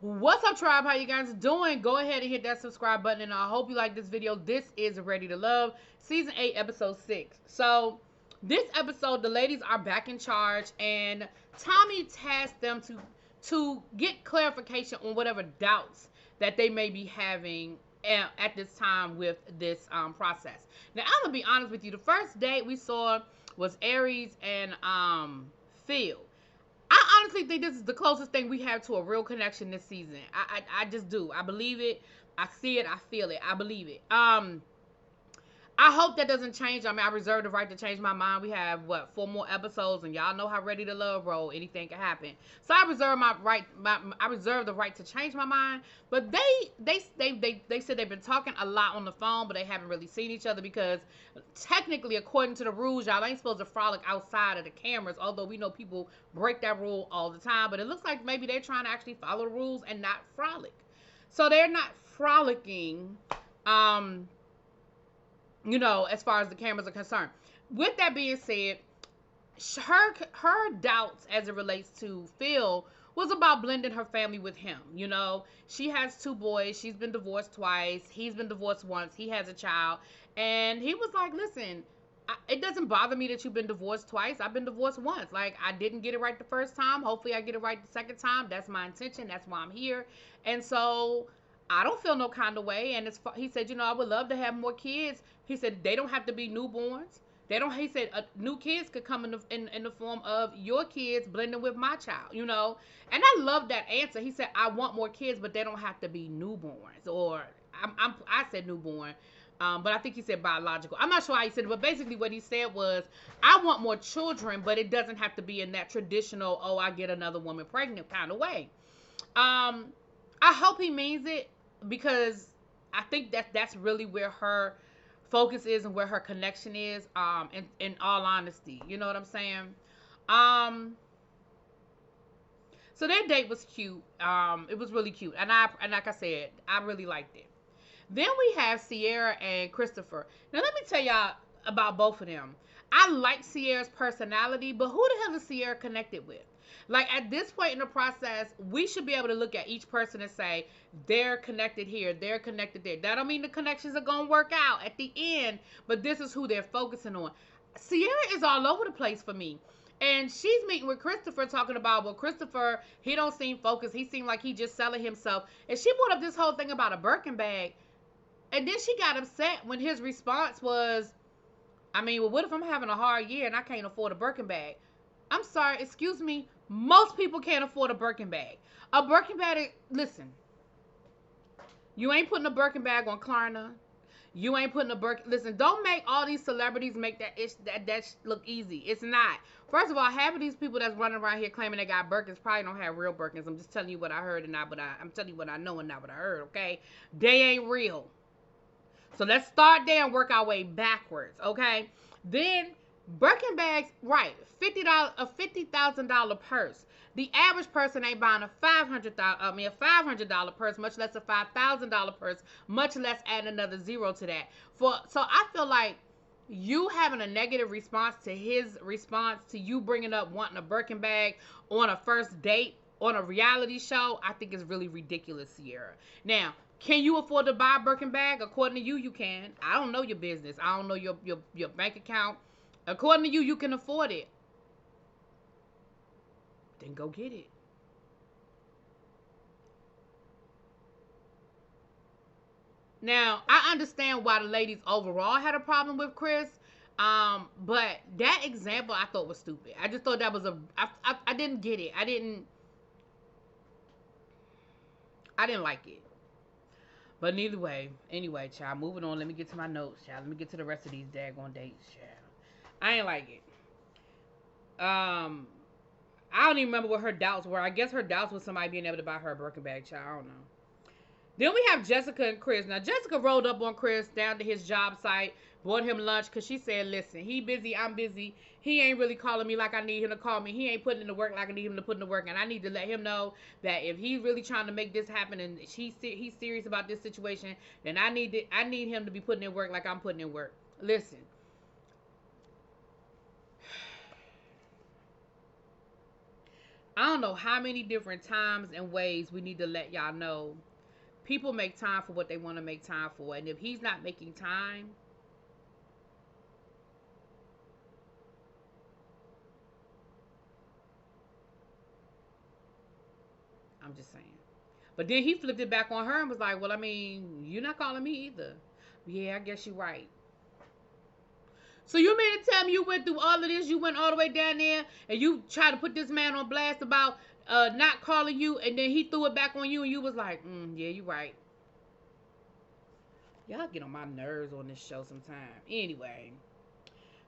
What's up, tribe? How you guys doing? Go ahead and hit that subscribe button, and I hope you like this video. This is Ready to Love, Season 8, Episode 6. So, this episode, the ladies are back in charge, and Tommy tasked them to get clarification on whatever doubts that they may be having at this time with this process. Now, I'm going to be honest with you. The first date we saw was Aries and Phil. I honestly think this is the closest thing we have to a real connection this season. I just do. I believe it. I see it. I feel it. I believe it. I hope that doesn't change. I mean, I reserve the right to change my mind. We have what, 4 more episodes, and y'all know how Ready to Love roll. Anything can happen. So I reserve my right. I reserve the right to change my mind. But they said they've been talking a lot on the phone, but they haven't really seen each other because technically, according to the rules, y'all ain't supposed to frolic outside of the cameras. Although we know people break that rule all the time, but it looks like maybe they're trying to actually follow the rules and not frolic. So they're not frolicking. As far as the cameras are concerned. With that being said, her doubts as it relates to Phil was about blending her family with him. She has 2 boys. She's been divorced twice. He's been divorced once. He has a child. And he was like, listen, it doesn't bother me that you've been divorced twice. I've been divorced once. Like, I didn't get it right the first time. Hopefully I get it right the second time. That's my intention. That's why I'm here. And so I don't feel no kind of way. And he said, I would love to have more kids. He said they don't have to be newborns. They don't. He said new kids could come in the form of your kids blending with my child. And I love that answer. He said I want more kids, but they don't have to be newborns. Or I said newborn. But I think he said biological. I'm not sure how he said it, but basically what he said was, I want more children, but it doesn't have to be in that traditional, oh, I get another woman pregnant kind of way. I hope he means it, because I think that's really where her focus is and where her connection is, in all honesty. You know what I'm saying? So that date was cute. It was really cute. And like I said, I really liked it. Then we have Sierra and Christopher. Now let me tell y'all about both of them. I like Sierra's personality, but who the hell is Sierra connected with? Like, at this point in the process, we should be able to look at each person and say, they're connected here, they're connected there. That don't mean the connections are going to work out at the end, but this is who they're focusing on. Sierra is all over the place for me. And she's meeting with Christopher, talking about, well, Christopher, he don't seem focused. He seemed like he just selling himself. And she brought up this whole thing about a Birkin bag. And then she got upset when his response was, I mean, well, what if I'm having a hard year and I can't afford a Birkin bag? I'm sorry, excuse me. Most people can't afford a Birkin bag. A Birkin bag, listen, you ain't putting a Birkin bag on Klarna. You ain't putting a Birkin. Listen, don't make all these celebrities make that look easy. It's not. First of all, half of these people that's running around here claiming they got Birkins probably don't have real Birkins. I'm just telling you what I heard and not what I'm telling you what I know and not what I heard, okay? They ain't real. So let's start there and work our way backwards, okay? Then Birkin bags, right? a $50,000 purse. The average person ain't buying a $500 purse, much less a $5,000 purse, much less add another zero to that. So I feel like you having a negative response to his response to you bringing up wanting a Birkin bag on a first date on a reality show, I think is really ridiculous, Sierra. Now, can you afford to buy a Birkin bag? According to you, you can. I don't know your business. I don't know your bank account. According to you, you can afford it. Then go get it. Now, I understand why the ladies overall had a problem with Chris. But that example I thought was stupid. I just thought that was I didn't get it. I didn't like it. But anyway, child, moving on. Let me get to my notes, child. Let me get to the rest of these daggone dates, child. I ain't like it. I don't even remember what her doubts were. I guess her doubts was somebody being able to buy her a Birkin bag, child. I don't know. Then we have Jessica and Chris. Now, Jessica rolled up on Chris down to his job site, bought him lunch, because she said, listen, he busy, I'm busy. He ain't really calling me like I need him to call me. He ain't putting in the work like I need him to put in the work. And I need to let him know that if he's really trying to make this happen and he's serious about this situation, then I need him to be putting in work like I'm putting in work. Listen. I don't know how many different times and ways we need to let y'all know people make time for what they want to make time for. And if he's not making time, I'm just saying. But then he flipped it back on her and was like, well, I mean, you're not calling me either. Yeah, I guess you're right. So you mean to tell me you went through all of this, you went all the way down there, and you tried to put this man on blast about not calling you, and then he threw it back on you, and you was like, yeah, you're right. Y'all get on my nerves on this show sometime. Anyway,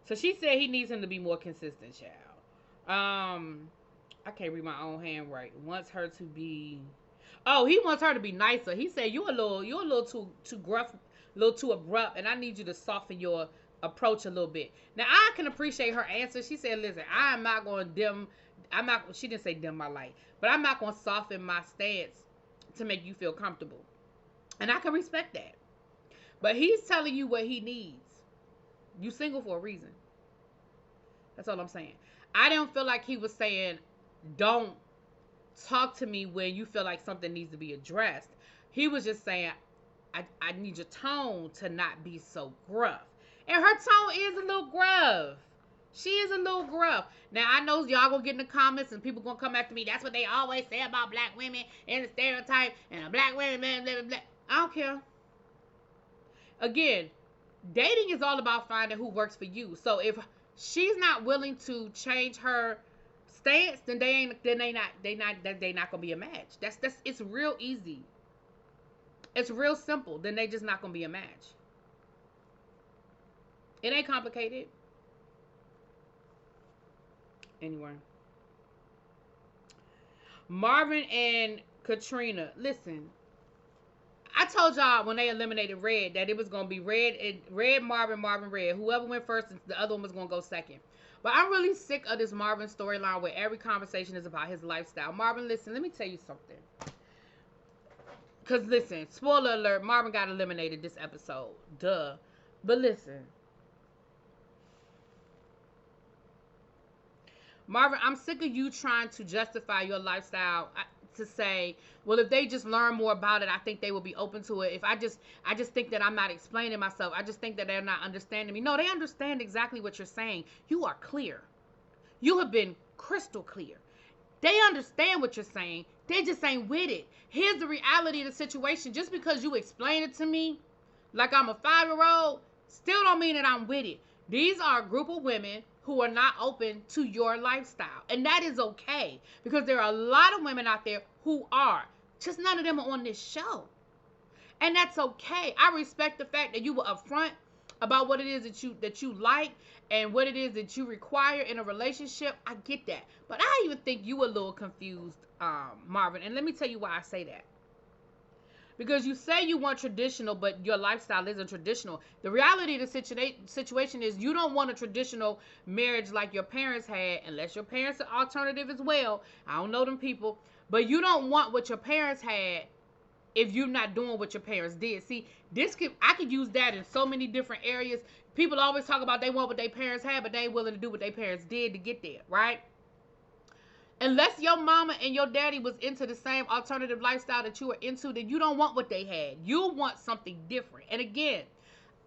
so she said he needs him to be more consistent, child. I can't read my own handwriting. Wants her to be. Oh, he wants her to be nicer. He said you're a little too gruff, a little too abrupt, and I need you to soften your approach a little bit. Now I can appreciate her answer. She said, "Listen, I am not going to dim. I'm not. She didn't say dim my light, but I'm not going to soften my stance to make you feel comfortable, and I can respect that. But he's telling you what he needs. You single for a reason. That's all I'm saying. I don't feel like he was saying, don't talk to me when you feel like something needs to be addressed. He was just saying, I need your tone to not be so gruff. And her tone is a little gruff. She is a little gruff. Now, I know y'all gonna get in the comments and people gonna come after me. That's what they always say about black women and the stereotype and a black women, blah, blah, blah, blah. I don't care. Again, dating is all about finding who works for you. So if she's not willing to change her stance, then they not gonna be a match. That's it's real easy. It's real simple. Then they just not gonna be a match. It ain't complicated. Anyway, Marvin and Katrina, listen. I told y'all when they eliminated Red that it was gonna be Red, Marvin, Red. Whoever went first, the other one was gonna go second. But I'm really sick of this Marvin storyline where every conversation is about his lifestyle. Marvin, listen, let me tell you something. Cause listen, spoiler alert, Marvin got eliminated this episode. Duh. But listen. Marvin, I'm sick of you trying to justify your lifestyle to say, well, if they just learn more about it, I think they will be open to it. If I just think that I'm not explaining myself. I just think that they're not understanding me. No, they understand exactly what you're saying. You are clear. You have been crystal clear. They understand what you're saying. They just ain't with it. Here's the reality of the situation. Just because you explain it to me like I'm a 5-year-old, still don't mean that I'm with it. These are a group of women who are not open to your lifestyle. And that is okay. Because there are a lot of women out there who are. Just none of them are on this show. And that's okay. I respect the fact that you were upfront about what it is that you like and what it is that you require in a relationship. I get that. But I even think you were a little confused, Marvin. And let me tell you why I say that. Because you say you want traditional, but your lifestyle isn't traditional. The reality of the situation is you don't want a traditional marriage like your parents had, unless your parents are alternative as well. I don't know them people. But you don't want what your parents had if you're not doing what your parents did. See, I could use that in so many different areas. People always talk about they want what their parents had, but they ain't willing to do what their parents did to get there, right? Unless your mama and your daddy was into the same alternative lifestyle that you were into, then you don't want what they had. You want something different. And again,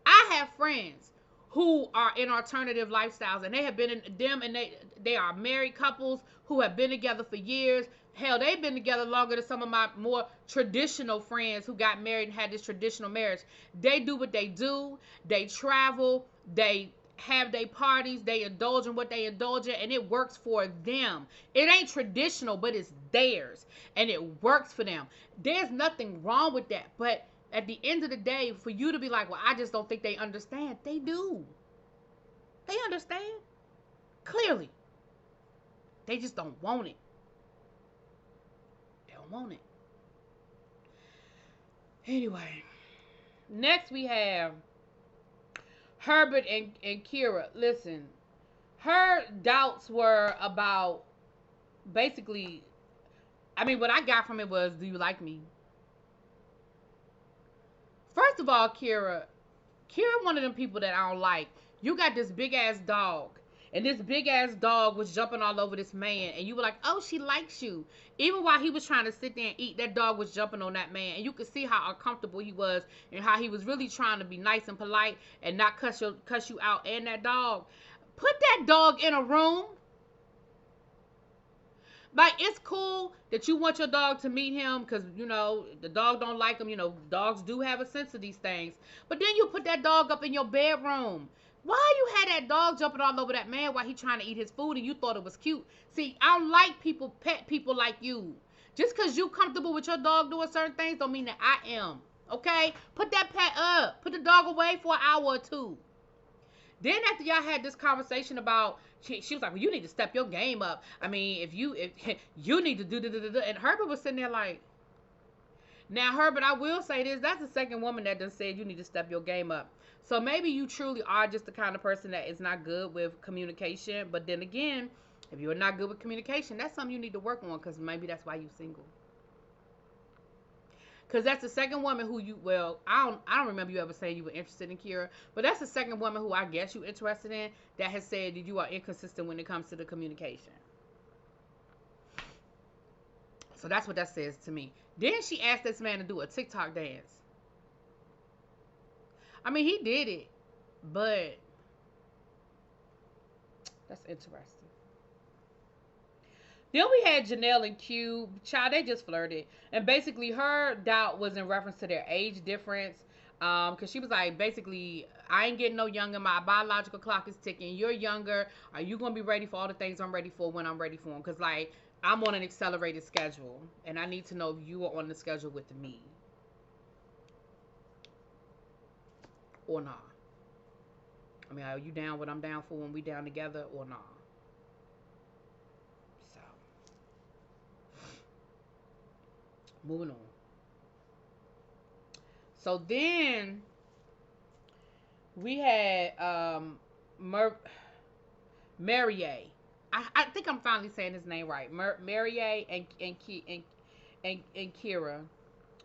I have friends who are in alternative lifestyles, and they have been in them, and they are married couples who have been together for years. Hell, they've been together longer than some of my more traditional friends who got married and had this traditional marriage. They do what they do. They travel. They have their parties. They indulge in what they indulge in, and it works for them. It ain't traditional, but it's theirs, and it works for them. There's nothing wrong with that. But at the end of the day, for you to be like, well, I just don't think they understand. They do. They understand. Clearly. They just don't want it. They don't want it. Anyway. Next we have Herbert and Kira. Listen. Her doubts were about basically, what I got from it was, do you like me? First of all, Kira one of them people that I don't like. You got this big ass dog, And this big ass dog was jumping all over this man, and you were like, oh, she likes you. Even while he was trying to sit there and eat, that dog was jumping on that man, and you could see how uncomfortable he was, and how he was really trying to be nice and polite and not cuss you out. And that dog, put that dog in a room. Like, it's cool that you want your dog to meet him because, you know, the dog don't like him. You know, dogs do have a sense of these things. But then you put that dog up in your bedroom. Why you had that dog jumping all over that man while he trying to eat his food and you thought it was cute? See, I don't like pet people like you. Just because you comfortable with your dog doing certain things don't mean that I am. Okay? Put that pet up. Put the dog away for an hour or two. Then after y'all had this conversation about, she was like, well, you need to step your game up. I mean, if you need to do, and Herbert was sitting there like, now Herbert, I will say this, that's the second woman that done said you need to step your game up. So maybe you truly are just the kind of person that is not good with communication. But then again, if you're not good with communication, that's something you need to work on, because maybe that's why you're single. Because that's the second woman who you, well, I don't remember you ever saying you were interested in, Kira, but that's the second woman who I guess you're interested in that has said that you are inconsistent when it comes to the communication. So that's what that says to me. Then she asked this man to do a TikTok dance. I mean, he did it, but that's interesting. Then we had Janelle and Q. Child, they just flirted. And basically her doubt was in reference to their age difference. Because she was like, basically, I ain't getting no younger. My biological clock is ticking. You're younger. Are you going to be ready for all the things I'm ready for when I'm ready for them? Because, like, I'm on an accelerated schedule. And I need to know if you are on the schedule with me. Or not. I mean, are you down what I'm down for when we down together or not? Moving on. So then we had Marier. I think I'm finally saying his name right. Marier and Kira.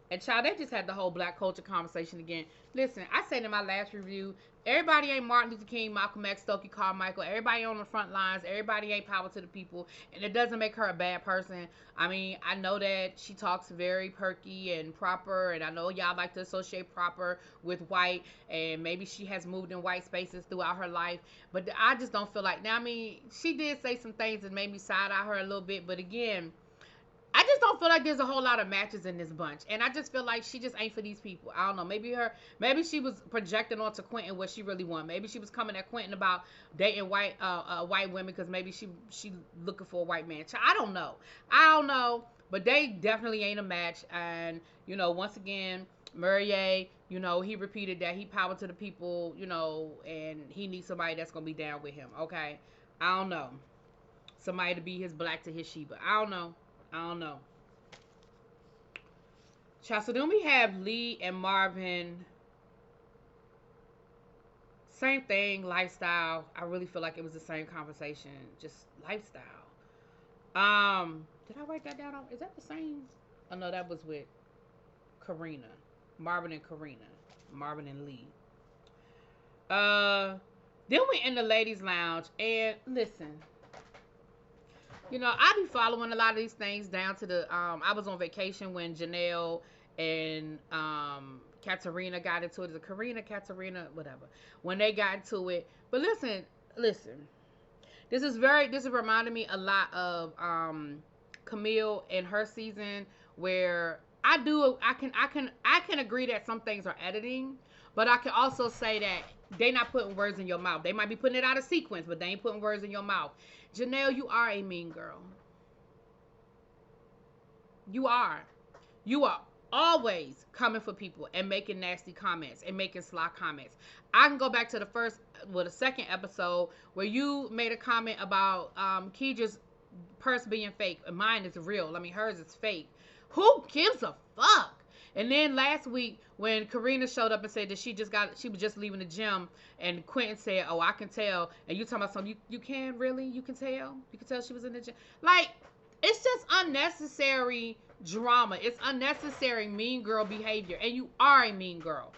And child, they just had the whole black culture conversation again. Listen, I said in my last review, everybody ain't Martin Luther King, Malcolm X, Stokely Carmichael. Everybody on the front lines. Everybody ain't power to the people. And it doesn't make her a bad person. I mean, I know that she talks very perky and proper. And I know y'all like to associate proper with white. And maybe she has moved in white spaces throughout her life. But I just don't feel like... Now, I mean, she did say some things that made me side-eye her a little bit. But again... I just don't feel like there's a whole lot of matches in this bunch. And I just feel like she just ain't for these people. I don't know. Maybe she was projecting onto Quentin what she really wanted. Maybe she was coming at Quentin about dating white women because maybe she looking for a white man. I don't know. But they definitely ain't a match. And, you know, once again, Murray, you know, he repeated that he power to the people, you know, and he needs somebody that's going to be down with him. Okay? I don't know. Somebody to be his black to his Sheba. I don't know. Child, so then we have Lee and Marvin. Same thing, lifestyle. I really feel like it was the same conversation. Just lifestyle. Did I write that down? Is that the same? Oh no, that was with Karina. Marvin and Karina. Marvin and Lee. Then we in the ladies' lounge, and listen. You know, I be following a lot of these things down to the, I was on vacation when Janelle and Katarina got into it. Katarina, whatever. When they got into it. But listen. This is reminding me a lot of Camille and her season, where I can agree that some things are editing, but I can also say that they not putting words in your mouth. They might be putting it out of sequence, but they ain't putting words in your mouth. Janelle, you are a mean girl. You are always coming for people and making nasty comments and making sly comments. I can go back to the second episode where you made a comment about Keedra's purse being fake. Mine is real. I mean, hers is fake. Who gives a fuck? And then last week when Karina showed up and said that she was just leaving the gym, and Quentin said, "Oh, I can tell." And you talking about something, you can really? You can tell? You can tell she was in the gym? Like, it's just unnecessary drama. It's unnecessary mean girl behavior. And you are a mean girl.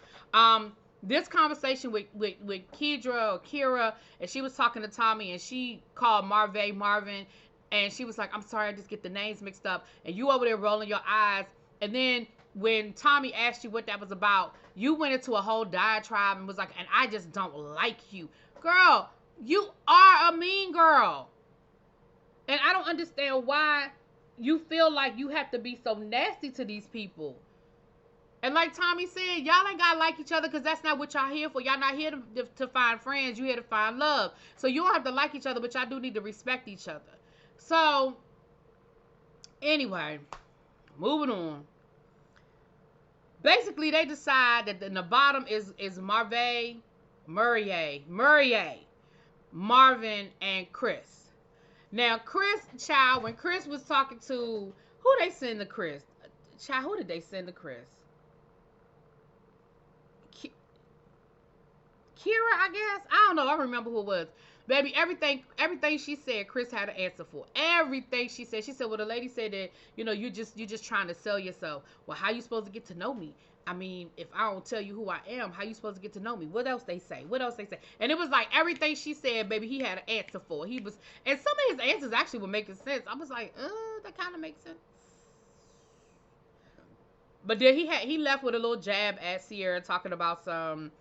this conversation with Kedra or Kira, and she was talking to Tommy, and she called Marvin, and she was like, I'm sorry, I just get the names mixed up. And you over there rolling your eyes. And then when Tommy asked you what that was about, you went into a whole diatribe and was like, and I just don't like you. Girl, you are a mean girl. And I don't understand why you feel like you have to be so nasty to these people. And like Tommy said, y'all ain't gotta like each other because that's not what y'all here for. Y'all not here to find friends. You here to find love. So you don't have to like each other, but y'all do need to respect each other. So, anyway, moving on. Basically, they decide that in the bottom is Murray, Marvin, and Chris. Now, Chris, child, when Chris was talking to, who they send to Chris? Child, who did they send to Chris? Kira, I guess. I don't know. I remember who it was. Baby, everything she said, Chris had an answer for. Everything she said. She said, well, the lady said that, you just trying to sell yourself. Well, how you supposed to get to know me? I mean, if I don't tell you who I am, how you supposed to get to know me? What else they say? And it was like everything she said, baby, he had an answer for. And some of his answers actually were making sense. I was like, that kind of makes sense. But then he left with a little jab at Sierra talking about some,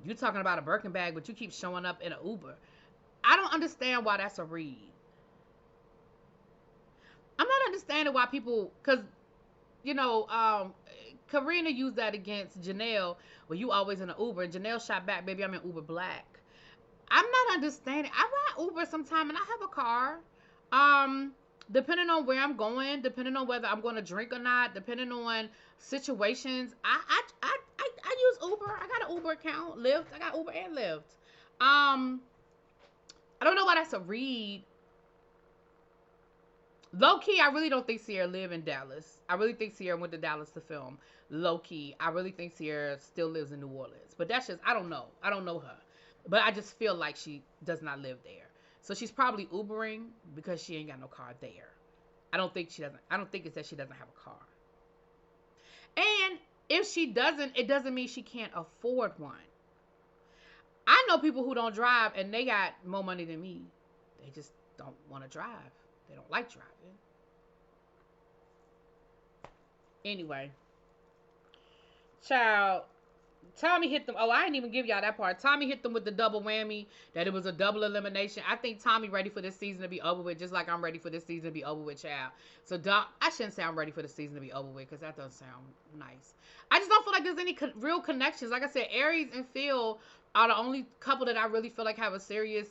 you talking about a Birkin bag, but you keep showing up in an Uber. I don't understand why that's a read. I'm not understanding why people, because, Karina used that against Janelle. Well, you always in an Uber. And Janelle shot back, baby, I'm in Uber Black. I'm not understanding. I ride Uber sometime and I have a car. Depending on where I'm going, depending on whether I'm going to drink or not, depending on situations, I use Uber. I got an Uber account, Lyft. I got Uber and Lyft. I don't know why that's a read. Low key, I really don't think Sierra live in Dallas. I really think Sierra went to Dallas to film. Low key, I really think Sierra still lives in New Orleans. But that's just, I don't know. I don't know her. But I just feel like she does not live there. So she's probably Ubering because she ain't got no car there. I don't think it's that she doesn't have a car. And if she doesn't, it doesn't mean she can't afford one. I know people who don't drive and they got more money than me. They just don't want to drive. They don't like driving. Anyway. Child. Tommy hit them. Oh, I didn't even give y'all that part. Tommy hit them with the double whammy, that it was a double elimination. I think Tommy ready for this season to be over with, just like I'm ready for this season to be over with, child. So, I shouldn't say I'm ready for the season to be over with, because that doesn't sound nice. I just don't feel like there's any real connections. Like I said, Aries and Phil are the only couple that I really feel like have a serious,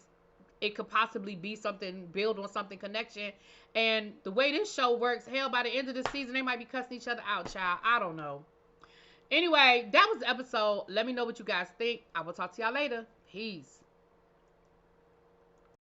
it could possibly be something, build on something connection. And the way this show works, hell, by the end of the season, they might be cussing each other out, child. I don't know. Anyway, that was the episode. Let me know what you guys think. I will talk to y'all later. Peace.